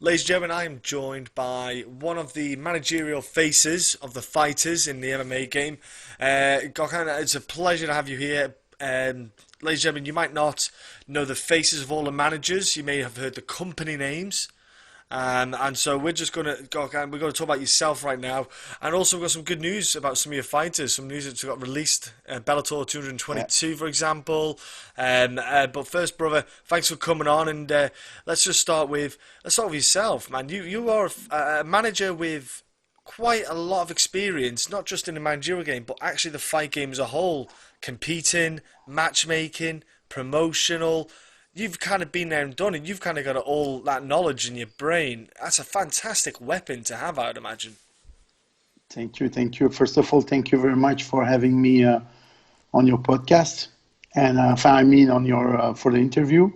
Ladies and gentlemen, I am joined by one of the managerial faces of the fighters in the MMA game. Gokhan, it's a pleasure to have you here. Ladies and gentlemen, you might not know the faces of all the managers. You may have heard the company names. And so we're just going to go. We're going to talk about yourself right now, and also we've got some good news about some of your fighters. Some news that's got released, Bellator Yeah. 222, for example. But first, brother, thanks for coming on, and let's start with yourself, man. You are a manager with quite a lot of experience, not just in the managerial game, but actually the fight game as a whole, competing, matchmaking, promotional. You've kind of been there and done it. You've kind of got all that knowledge in your brain. That's a fantastic weapon to have, I would imagine. Thank you. Thank you. First of all, thank you very much for having me on your podcast and on your for the interview.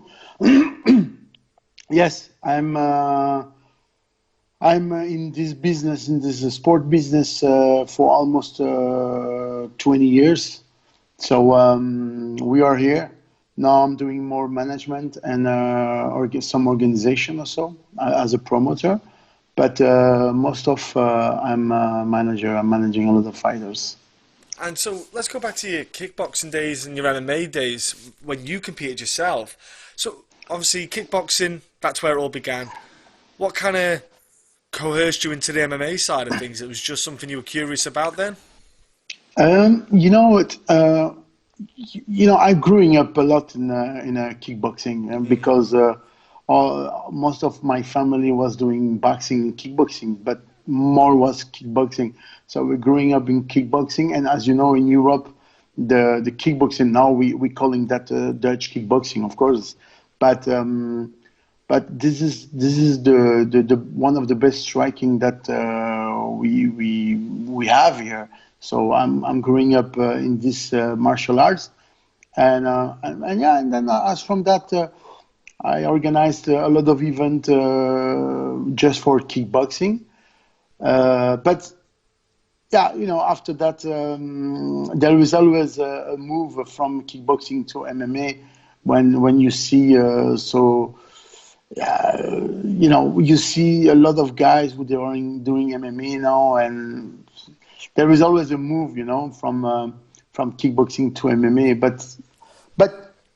Yes, I'm in this business, in this sport business, for almost 20 years. So we are here. Now I'm doing more management and some organization also as a promoter. But most of I'm a manager. I'm managing a lot of fighters. And so let's go back to your kickboxing days and your MMA days when you competed yourself. So obviously kickboxing, that's where it all began. What kind of coerced you into the MMA side of things? It was just something you were curious about then? You know what? I growing up a lot in kickboxing because most of my family was doing boxing and kickboxing, but more was kickboxing. So we're growing up in kickboxing, and as you know, in Europe, the kickboxing now we calling that Dutch kickboxing, of course, but this is the one of the best striking that we have here. So I'm growing up in this martial arts, and yeah, and then as from that. I organized a lot of events just for kickboxing. But yeah, after that, there is always a move from kickboxing to MMA when you see you see a lot of guys who are doing MMA now, and there is always a move, from kickboxing to MMA. But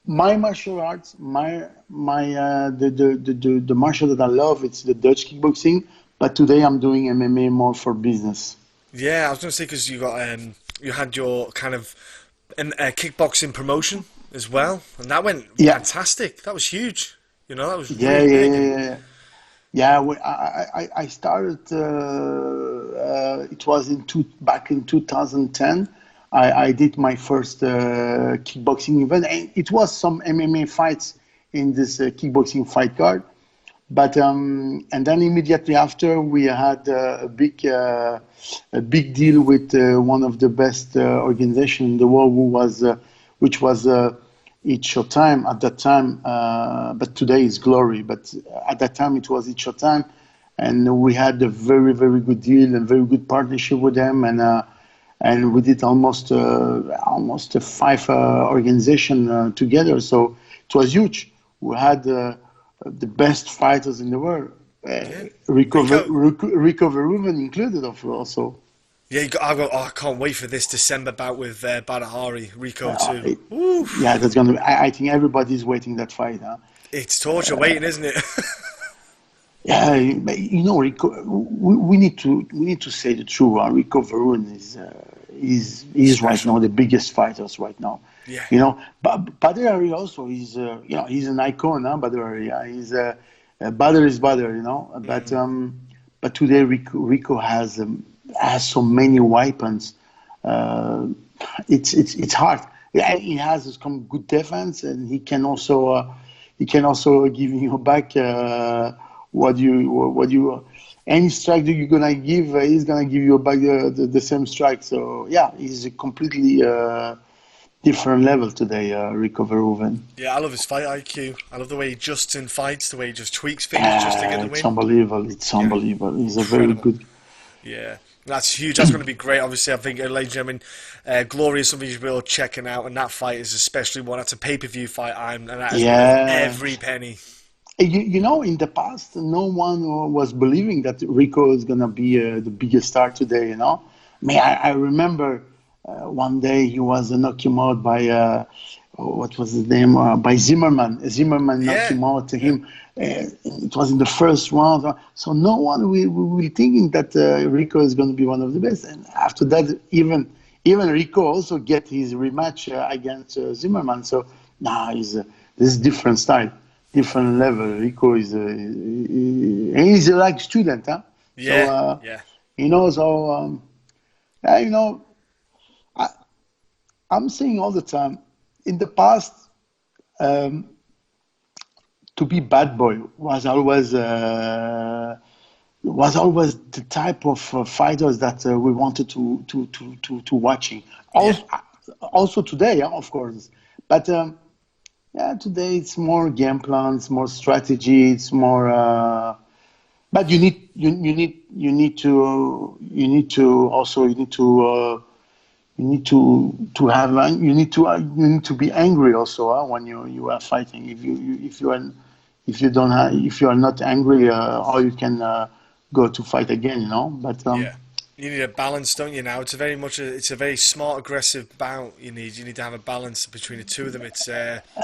my martial arts, the martial that I love, it's the Dutch kickboxing. But today I'm doing MMA more for business. Yeah, I was going to say because you had your kind of kickboxing promotion as well, and that went Yeah, fantastic. That was huge. That was yeah, really yeah, big. yeah, yeah. Yeah, I started. It was back in 2010. I did my first kickboxing event, and it was some MMA fights in this kickboxing fight card. But and then immediately after, we had a big deal with one of the best organizations in the world, which was Each Showtime at that time. But today is Glory. But at that time, it was Each Showtime, and we had a very very good deal and very good partnership with them, and we did almost five organization together. So it was huge. We had the best fighters in the world, Yeah, Rico. Rico Verhoeven included, of also. Yeah, I can't wait for this December bout with Badahari, Rico Uh, too. it, Oof, yeah, that's gonna. I think everybody's waiting that fight. Huh? it's torture waiting, isn't it? Yeah, but Rico. We need to say the truth. Rico Verhoeven is right Special. now the biggest fighters right now. Yeah. But Badr Hari also is he's an icon. Huh? Badr Hari, yeah, he's Badr is Badr. But today Rico has so many weapons. Uh, it's hard. Yeah, he has some good defense, and he can also give you back what you any strike that you're gonna give, he's gonna give you back the same strike. So yeah, he's a completely different level today, Rico Verhoeven. Yeah, I love his fight IQ. I love the way he adjusts in fights, the way he just tweaks things just to get the It's win. unbelievable. It's Yeah, unbelievable. He's a very incredible. good. Yeah, that's huge. That's going to be great. Obviously, I think, ladies and gentlemen, Glory is something you should be all checking out, and that fight is especially one. That's a pay-per-view fight, and that is worth Yeah, every penny. In the past, no one was believing that Rico is gonna be the biggest star today. I remember one day he was knocked him out by what was his name? By Zimmerman. Zimmerman knocked Yeah, him out to yeah, him. It was in the first round, so no one will thinking that Rico is going to be one of the best. And after that, even Rico also get his rematch against Zimmerman. So now this is different style, different level. Rico is and he's like student, huh? So yeah, yeah, he knows how. Yeah, I, I'm saying all the time. In the past, um, to be bad boy was always the type of fighters that we wanted to watching. yeah. Also today, yeah, of course. But yeah, today it's more game plans, more strategy. It's more. But you need to be angry also when you are fighting. If you are not angry, how you can go to fight again. But Yeah. You need a balance, don't you? Now it's a very smart, aggressive bout. You need to have a balance between the two of them.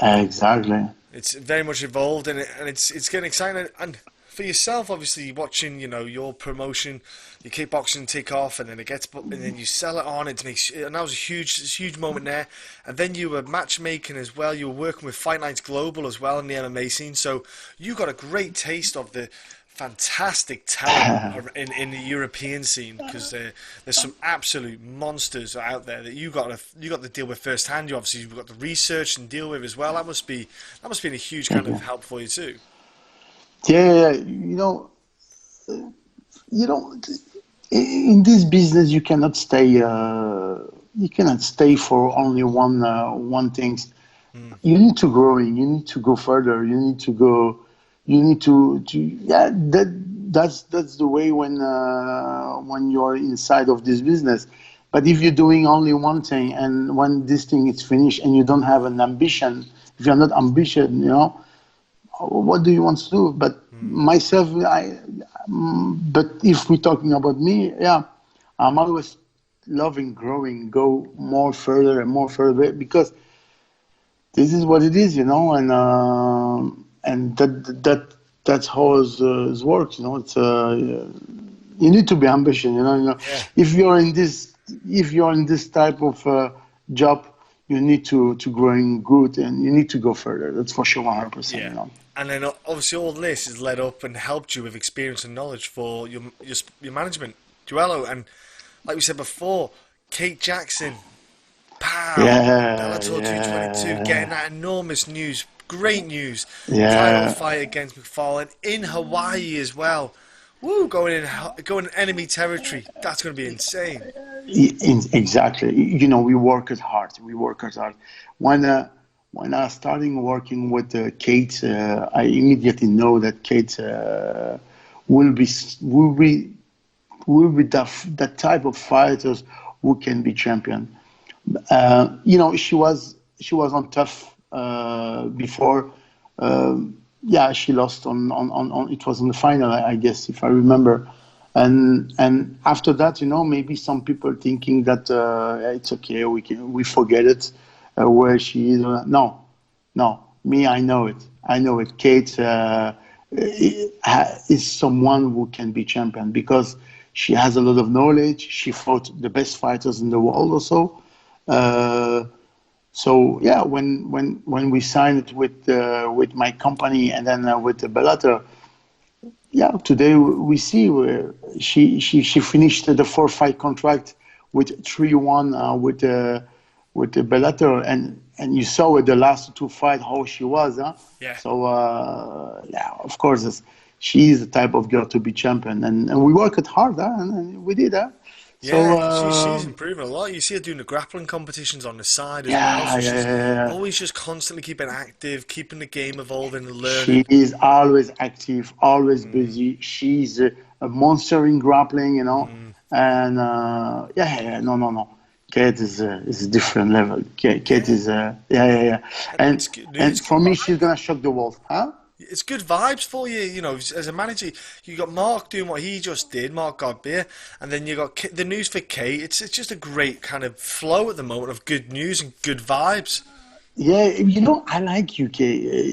exactly. It's very much evolved, and it's getting exciting. And for yourself, obviously, watching your promotion, your kickboxing take off, and then and then you sell it on. It makes and that was a huge moment there. And then you were matchmaking as well. You were working with Fight Nights Global as well in the MMA scene. So you got a great taste of the fantastic talent in the European scene, because there's some absolute monsters out there that you got to deal with firsthand. You've got the research and deal with as well. That must be a huge kind Thank of you. help for you too. Yeah, you know, in this business you cannot stay for only one thing. Mm. You need to growing. You need to go further. You need to go. You need to yeah. That's the way when you're inside of this business. But if you're doing only one thing and when this thing is finished and you don't have an ambition, if you're not ambitious, what do you want to do? But Mm. myself, but if we're talking about me, yeah, I'm always loving growing, go more further and more further because this is what it is, and that's how it works. It's you need to be ambitious. Yeah, If you're in this if you're in this type of job, you need to growing good and you need to go further. That's for sure, 100%. yeah. And then obviously all this has led up and helped you with experience and knowledge for your management, Duello, and like we said before, Kate Jackson. Pow! Yeah, Bellator 222, getting yeah, that enormous news, great news. Title yeah. fight against McFarlane in Hawaii as well. Woo! Going in enemy territory. That's going to be insane. Exactly. We work it hard. We work it hard. When when I started working with Kate, I immediately know that Kate will be will be that type of fighters who can be champion. She was on tough before. Yeah, she lost on it was in the final, I guess, if I remember. And after that, maybe some people thinking that it's okay, we forget it, where she is. No, no, me, I know it. I know it. Kate is someone who can be champion because she has a lot of knowledge. She fought the best fighters in the world also. Uh, so yeah, when we signed with my company and then with the Bellator, yeah, today we see where she finished the 4-fight contract with 3-1 with the Bellator, and you saw with the last two fights how she was, huh? Yeah. So yeah, of course, she is the type of girl to be champion, and we worked hard, huh? And we did, huh? Yeah, So she's improving a lot. You see her doing the grappling competitions on the side as well, yeah, so yeah, she's yeah, yeah. always just constantly keeping active, keeping the game evolving and She learning. is always active, always Mm, busy. She's a monster in grappling, mm. and yeah, yeah, yeah, no, no, no. Kate is a different level. Kate Yeah, is yeah, yeah, yeah. and And it's good and news. for me, she's gonna shock the world, huh? it's good vibes for you, you know, as a manager. You got Mark doing what he just did, Mark Godbeer, and then you got the news for Kate. It's just a great kind of flow at the moment of good news and good vibes. Yeah, I like UK.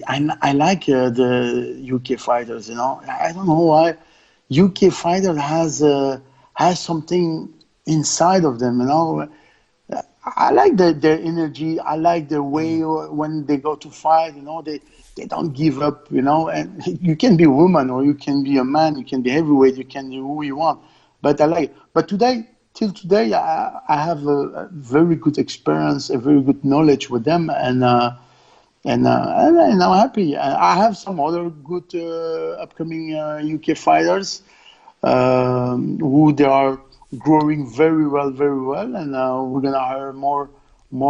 I like the UK fighters. I don't know why UK fighter has something inside of them. I like their energy. I like their way when they go to fight. They don't give up. And you can be a woman or you can be a man. You can be heavyweight. You can be who you want. But I like. But till today, I have a very good experience, a very good knowledge with them, and I'm happy. I have some other good upcoming UK fighters who they are growing very well, and we're gonna hire more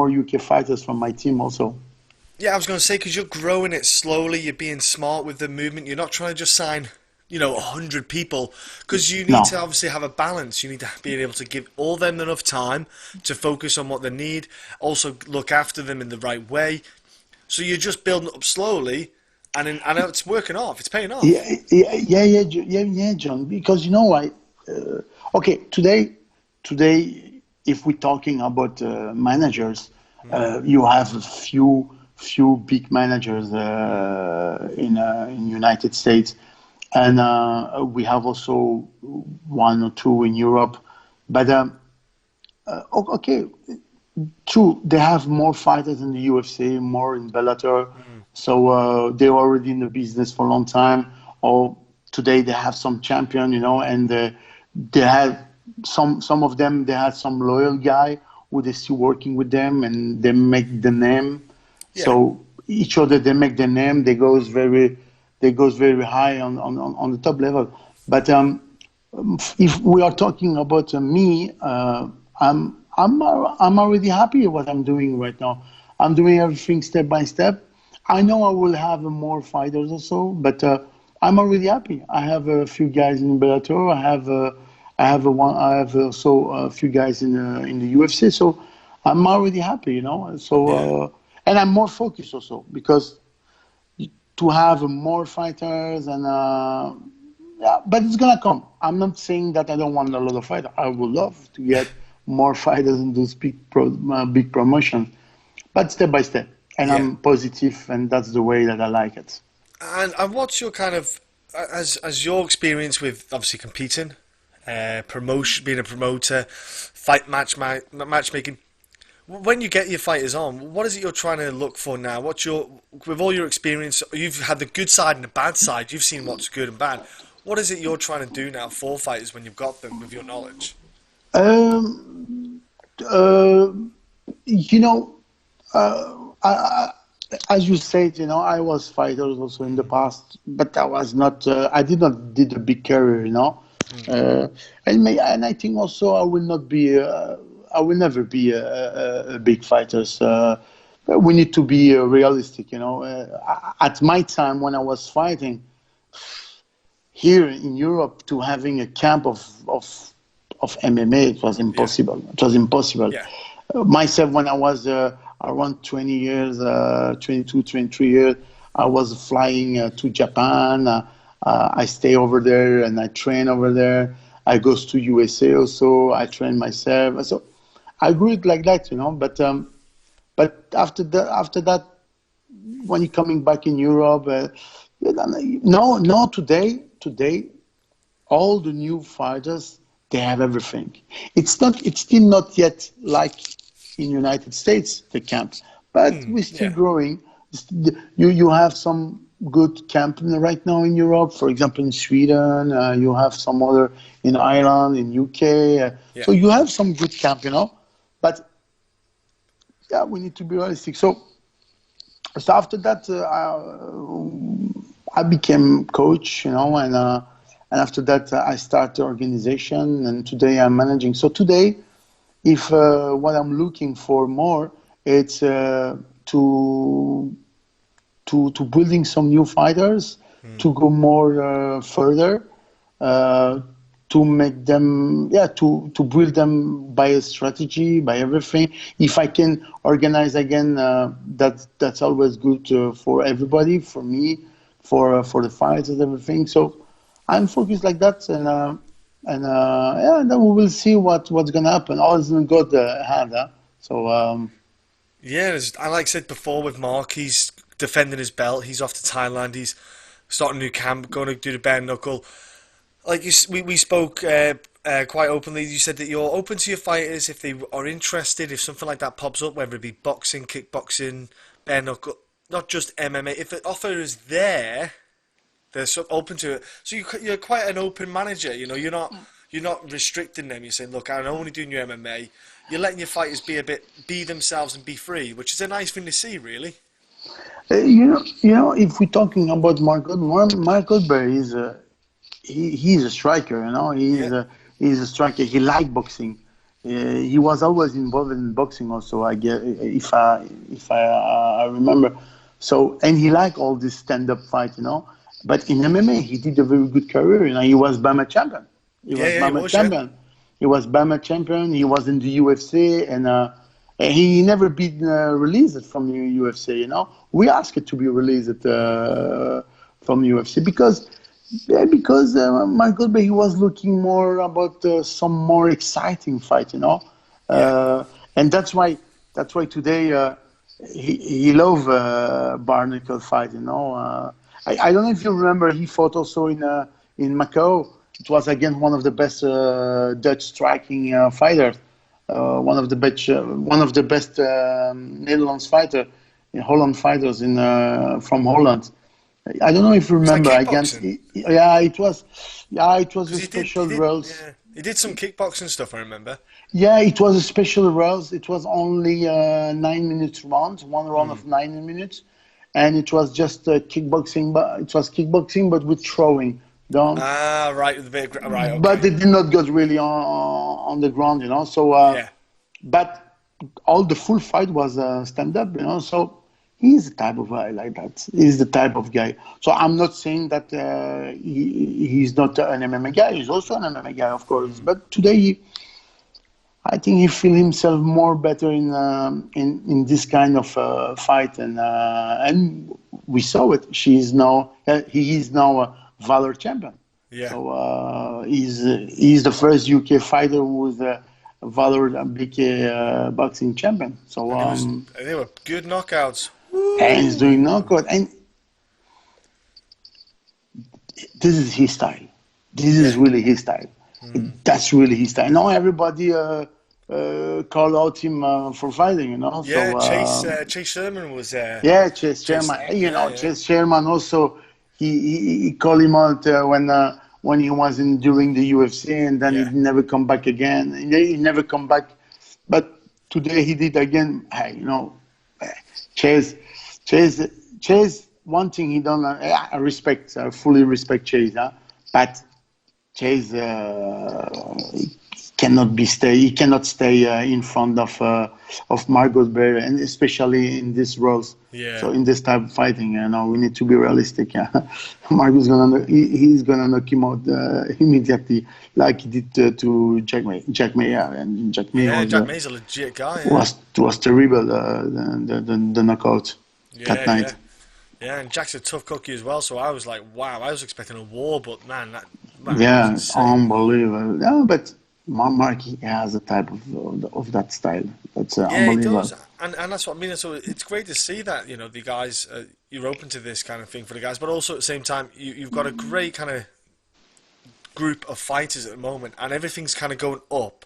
UK fighters from my team also. Yeah, I was going to say, because you're growing it slowly, you're being smart with the movement. You're not trying to just sign, 100 people, because you need to No, obviously have a balance. You need to be able to give all them enough time to focus on what they need, also look after them in the right way. So you're just building it up slowly, and I know it's working off. It's paying off. yeah, John. Because why? Okay, today, if we're talking about managers, you have a few big managers in United States, and we have also one or two in Europe. But okay, true, they have more fighters in the UFC, more in Bellator, so they're already in the business for a long time. Or today they have some champion, and they have some of them. They had some loyal guy who they still working with them, and they make the name. Yeah, So each other they make the name. They goes very high on the top level. But if we are talking about me, I'm already happy with what I'm doing right now. I'm doing everything step by step. I know I will have more fighters also, but I'm already happy. I have a few guys in Bellator. I have also a few guys in the UFC. So I'm already happy. yeah, And I'm more focused also because to have more fighters and yeah, but it's gonna come. I'm not saying that I don't want a lot of fighters. I would love to get more fighters in those big promotions, but step by step. And yeah. I'm positive, and that's the way that I like it. And what's your kind of as your experience with obviously competing, promotion, being a promoter, matchmaking? When you get your fighters on, what is it you're trying to look for now? With all your experience, you've had the good side and the bad side. You've seen what's good and bad. What is it you're trying to do now for fighters when you've got them with your knowledge? Um, uh, you know, I, as you said, I was fighters also in the past, but I was not. I did not did a big career. Mm. Uh, and I think also I will not be. I will never be a big fighter. We need to be realistic. At my time when I was fighting here in Europe, to having a camp of MMA, it was Yeah, impossible. It was impossible. yeah, Myself, when I was around 20 years, 22, 23 years, I was flying to Japan. I stay over there and I train over there. I goes to USA also. I train myself. So I grew it like that. But after that, when you're coming back in Europe, no, today, all the new fighters, they have everything. It's still not yet like in United States, the camps, but we're still yeah, growing. You have some good camp right now in Europe, for example, in Sweden. You have some other in Ireland, in UK. yeah, So you have some good camp. But yeah, we need to be realistic. So after that, I became coach, and after that, I started the organization, and today I'm managing. So today, if what I'm looking for more, it's to building some new fighters, to go more further, uh, to make them, yeah, to build them by a strategy, by everything. If I can organize again, that's always good for everybody, for me, for the fights and everything. So I'm focused like that, yeah, and then we will see what's gonna happen. All is in good hand, huh? So Yeah, I like I said before with Mark, he's defending his belt. He's off to Thailand. He's starting a new camp, going to do the bare knuckle. Like we spoke quite openly. You said that you're open to your fighters if they are interested. If something like that pops up, whether it be boxing, kickboxing, bare knuckle, not just MMA. If the offer is there, they're so open to it. So you're quite an open manager. You know, you're not restricting them. You're saying, look, I'm only doing your MMA. You're letting your fighters be themselves and be free, which is a nice thing to see, really. if we're talking about Mark Goldberg is he's a striker. Yeah, He's a striker. He liked boxing. He was always involved in boxing also. I get if I remember. So and he liked all this stand-up fight. But in MMA, he did a very good career. He was BAMA champion. He yeah, was yeah. He BAMA was, yeah. champion. He was BAMA champion. He was in the UFC, and he never been released from the UFC. We asked it to be released from UFC because Mark Goldberg, he was looking more about some more exciting fight. Yeah. And that's why today he love Barnacle fight. I don't know if you remember, he fought also in Macau. It was again one of the best Dutch striking fighters, one of the best Netherlands fighter, Holland fighters from Holland. I don't know if you Was that remember against. kickboxing? Yeah, it was a Because special rules. he did some kickboxing stuff. I remember. Yeah, it was a special rules. It was only 9 minutes round, one round of 9 minutes, and it was just kickboxing. But it was kickboxing, but with throwing down. Ah, right, with the bit right, But okay. they did not get really on the ground. So, Yeah, but all the full fight was stand up. So he's the type of guy like that. He's the type of guy. So I'm not saying that he's not an MMA guy. He's also an MMA guy, of course. But today, I think he feel himself more better in this kind of fight, and we saw it. He is now a Valor champion. yeah. So he's the first UK fighter who was a Valor BK boxing champion. So And they were good knockouts. and he's Woo! doing knockout, and this is his style. This is Yeah. really his style. That's really his style. Now everybody call out him for fighting. Yeah, So Chase Sherman was yeah, Chase Chase. Sherman. Yeah, yeah, Chase Sherman also. He called him out when he was in during the UFC, and then he yeah. never come back again. He never come back, but today he did again. Hey, Chase, Chase. One thing he done. I respect, fully respect Chase, but Chase he cannot stay in front of Margot Berry, and especially in this roles. Yeah. So in this type of fighting, we need to be realistic. Yeah. He's gonna knock him out immediately, like he did to Jack May, and Jack May Yeah, was Jack May's a legit guy. Yeah, was terrible. The knockout that yeah, night. yeah. Yeah, and Jack's a tough cookie as well. So I was like, wow, I was expecting a war, but man, that was Yeah, insane. unbelievable. Yeah, but Marky has a type of that style. That's Yeah, he unbelievable. does, and that's what I mean. So it's great to see that the guys you're open to this kind of thing for the guys, but also at the same time you've got a great kind of group of fighters at the moment, and everything's kind of going up.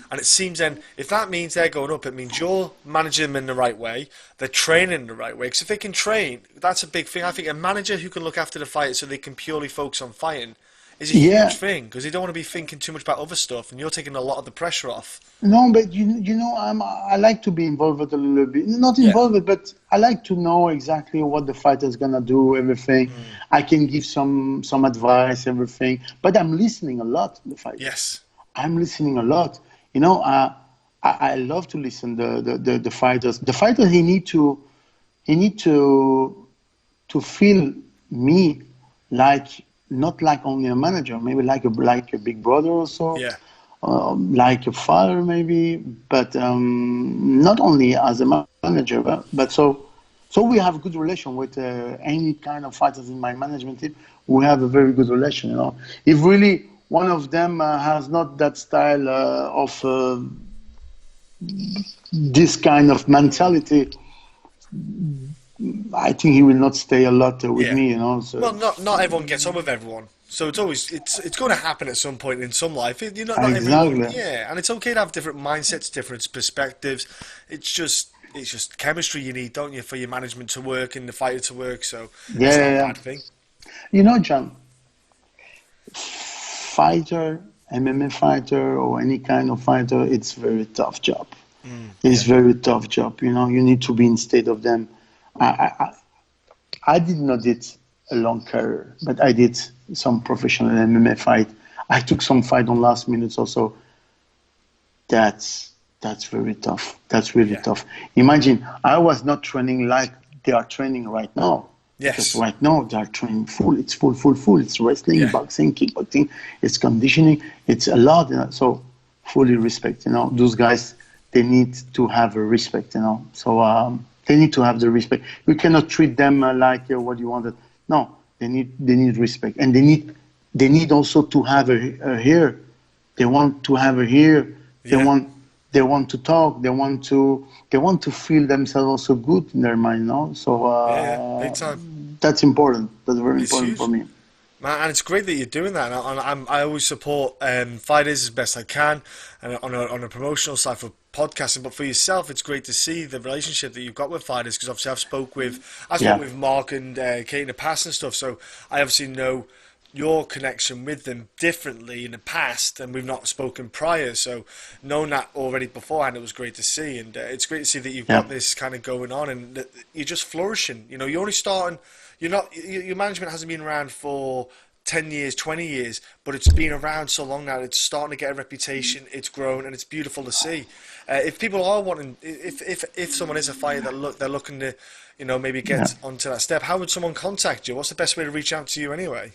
And it seems then, if that means they're going up, it means you're managing them in the right way, they're training in the right way. Because if they can train, that's a big thing. I think a manager who can look after the fighters so they can purely focus on fighting is a huge Yeah, thing. Because they don't want to be thinking too much about other stuff, and you're taking a lot of the pressure off. no, but I like to be involved a little bit. Not Yeah. involved, but I like to know exactly what the fighter's gonna do, everything. I can give some advice, everything. But I'm listening a lot to the fighter. Yes. I'm listening a lot. I love to listen the fighters. The fighter he need to feel me like not like only a manager, maybe like a big brother also, Yeah. like a father maybe, but not only as a manager, but so So we have a good relation with any kind of fighters in my management team. We have a very good relation, you know. If really one of them has not that style of this kind of mentality, I think he will not stay a lot with Yeah. me, you know. So Well, not everyone gets on with everyone, so it's going to happen at some point in some life. You know, not everyone, exactly, yeah, and it's okay to have different mindsets, different perspectives. It's just chemistry you need, don't you, for your management to work and the fighter to work. So yeah, it's yeah, not a yeah. bad thing. You know, John, fighter, MMA fighter, or any kind of fighter, it's very tough job. It's Yeah, very tough job. You know, you need to be instead of them. I, I did not did a long career, but I did some professional MMA fight. I took some fight on last minutes also. That's very tough. That's really yeah, tough. Imagine I was not training like they are training right now. Because yes, right now they are training full. It's full, full, full. It's wrestling, yeah, boxing, kickboxing. It's conditioning. It's a lot. You know? So fully respect. You know, those guys they need to have a respect. You know, so they need to have the respect. You cannot treat them like what you wanted. No, they need respect, and they need also to have a ear. They want to have a ear. They yeah, want they want to talk. They want to feel themselves also good in their mind. No, so yeah, yeah, big time. that's important. That's very It's important for huge. me. Man, and it's great that you're doing that. I always support fighters as best I can, and on a promotional side for podcasting. But for yourself, it's great to see the relationship that you've got with fighters. Because obviously, I spoke Yeah, with Mark and Kate in the past and stuff. So I obviously know your connection with them differently in the past, and we've not spoken prior. So knowing that already beforehand, it was great to see, and it's great to see that you've yeah, got this kind of going on, and that you're just flourishing. You know, you're only starting. You're not. Your management hasn't been around for 10 years, 20 years, but it's been around so long now. It's starting to get a reputation. It's grown, and it's beautiful to see. If people are wanting, if someone is a fighter they're looking to, maybe yeah. get onto that step, how would someone contact you? What's the best way to reach out to you anyway?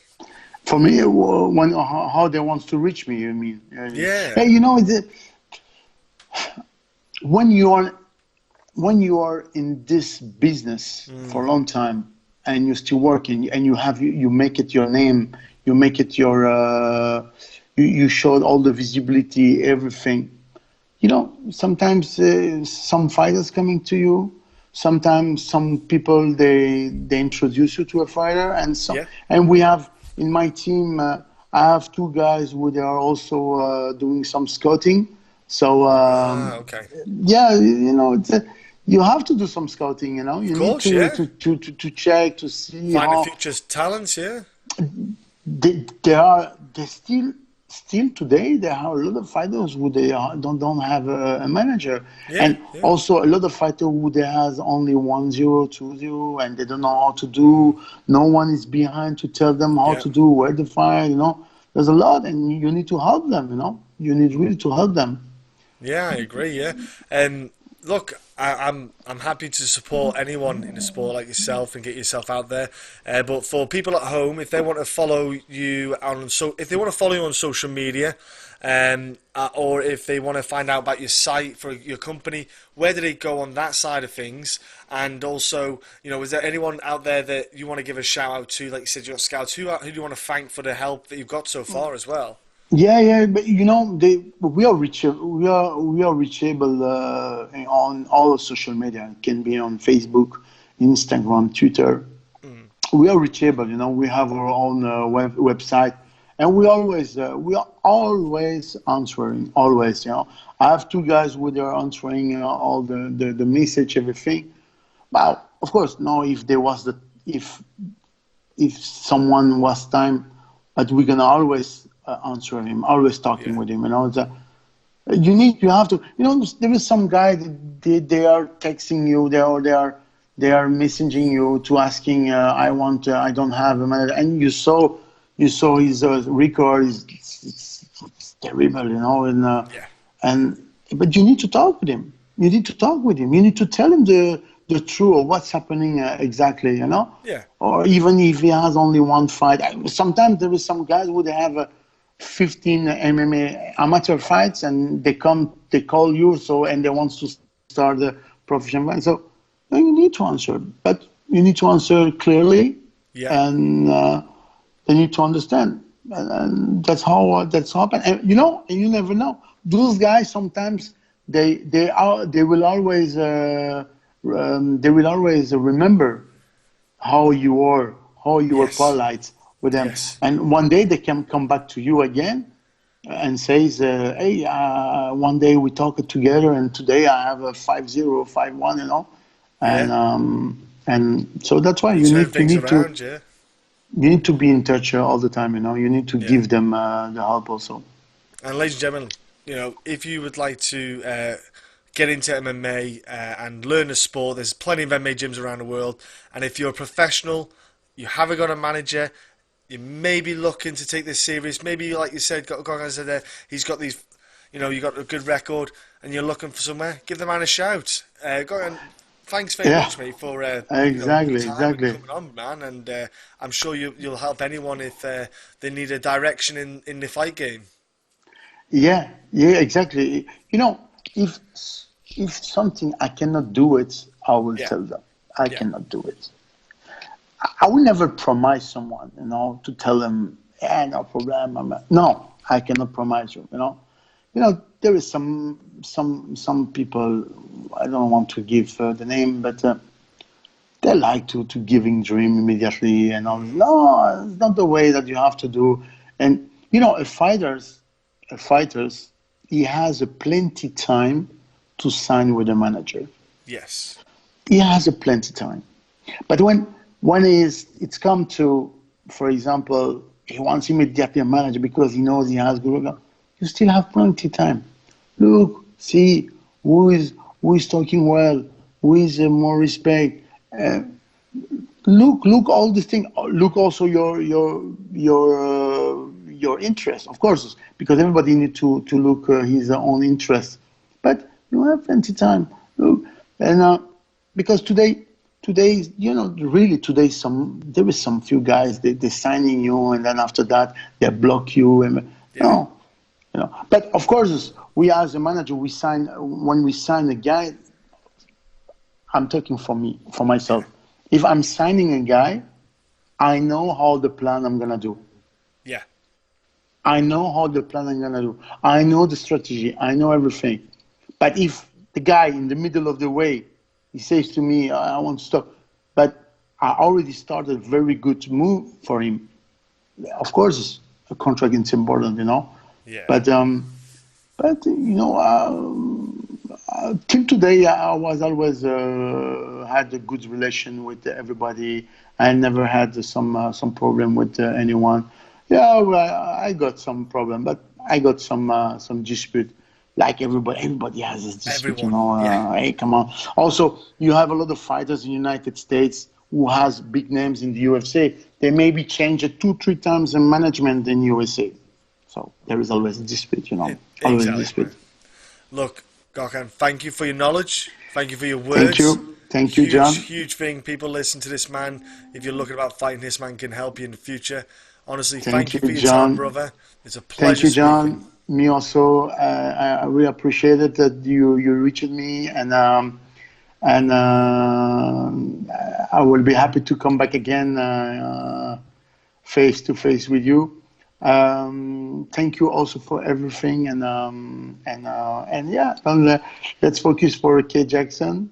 For me, when how they want to reach me, you mean? Yeah. Hey, you know, when you are when you are in this business for a long time and you're still working and you make it your name, you make it your you showed all the visibility, everything. You know, sometimes some fighters coming to you, sometimes some people they introduce you to a fighter, Yeah. and we have in my team I have two guys who they are also doing some scouting. So Ah, okay. yeah, you know, you have to do some scouting. You know, Of you need course, yeah. to check to see Find the how future's talents, yeah. they still today there are a lot of fighters who don't have a manager, Yeah, and yeah, also a lot of fighters who they has only 1-0, 2-0, and they don't know how to do. No one is behind to tell them how yeah. to do, where to fight. You know, there's a lot, and you need to help them. You know, you need really to help them. Yeah, I agree. Yeah, look, I'm happy to support anyone in a sport like yourself and get yourself out there. But for people at home, if they want to follow you if they want to follow you on social media, or if they want to find out about your site for your company, where do they go on that side of things? And also, is there anyone out there that you want to give a shout out to? Like you said, your scouts. Who do you want to thank for the help that you've got so far as well? Yeah, yeah, but you know, we are reachable on all of social media. It can be on Facebook, Instagram, Twitter. We are reachable. You know, we have our own website, and we are always answering. Always, you know. I have two guys who they are answering all the message, everything. But of course, no, if if someone was time, but we're gonna always answer him, always talking Yeah, with him. You know, you have to. You know, there is some guy that they are texting you, they are messaging you to asking, I don't have a manager, and you saw his record. It's terrible, you know, yeah, and but you need to talk with him. You need to talk with him. You need to tell him the truth of what's happening exactly. You know, yeah, or even if he has only one fight. Sometimes there is some guys who they have 15 MMA amateur fights, and they call you and they want to start the professional fight. So you need to answer, but you need to answer clearly, Yeah. and they need to understand, and that's happened. And and you never know. Those guys sometimes they will always remember how you were Yes. polite with them, Yes. and one day they can come back to you again and says, "Hey, one day we talked together, and today I have a 5-0, 5-1, Yeah. and so that's why You you turn need things around, yeah. to be in touch all the time. You need to Yeah. give them the help also. And ladies and gentlemen, if you would like to get into MMA and learn a sport, there's plenty of MMA gyms around the world. And if you're a professional, you haven't got a manager, you may be looking to take this serious. Maybe, like you said, Gokhan said there, he's got these, you got a good record, and you're looking for somewhere. Give the man a shout. Gokhan, thanks very Yeah, much, mate, for your exactly, time and exactly. coming on, man. And I'm sure you'll help anyone if they need a direction in the fight game. Yeah, yeah, exactly. If if something I cannot do it, I will Yeah, tell them I yeah, cannot do it. I will never promise someone, to tell them, yeah, no problem. No, I cannot promise you. There is some people. I don't want to give the name, but they like to giving dream immediately and all. No, it's not the way that you have to do. And a fighters, he has a plenty time to sign with a manager. yes, He has a plenty time. But when it's come to, for example, he wants immediately a manager because he knows he has good. You still have plenty time. Look, see who is talking well, who is more respect. Uh, look all these things. Look also your interest, of course, because everybody need to look his own interest. But you have plenty time. Look, and because today, really today, there is some few guys they signing you, and then after that they block you, and yeah, no, But of course, we as a manager, we sign when we sign a guy. I'm talking for me, for yeah, myself. If I'm signing a guy, I know how the plan I'm gonna do. yeah, I know how the plan I'm gonna do. I know the strategy. I know everything. But if the guy in the middle of the way, he says to me, "I want to stop," but I already started very good move for him. Of course, a contract is important. yeah, But till today, I was always had a good relation with everybody. I never had some problem with anyone. Yeah, well, I got some problem, but I got some dispute. Like everybody has this dispute. everyone, yeah, Hey, come on. Also, you have a lot of fighters in the United States who has big names in the UFC. They maybe change it 2, 3 times in management in USA. So there is always a dispute. Always a exactly, dispute. man. Look, Gokhan, thank you for your knowledge. Thank you for your Thank words. you. Thank you, Huge, John. huge thing. People listen to this man. If you're looking about fighting, this man can help you in the future. Honestly, Thank thank you you, for your time, John. brother. It's a Thank pleasure you, speaking. John. Me also. I really appreciate it that you reached me, and I will be happy to come back again face to face with you. Thank you also for everything, and yeah, let's focus for Kay Jackson.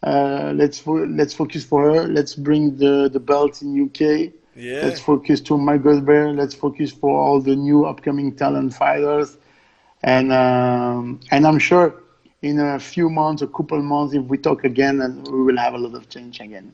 Let's focus for her. Let's bring the belt in UK. Let's Yeah, focus to my Bear. Let's focus for all the new upcoming talent fighters. And I'm sure in a few months, a couple months, if we talk again, and we will have a lot of change again.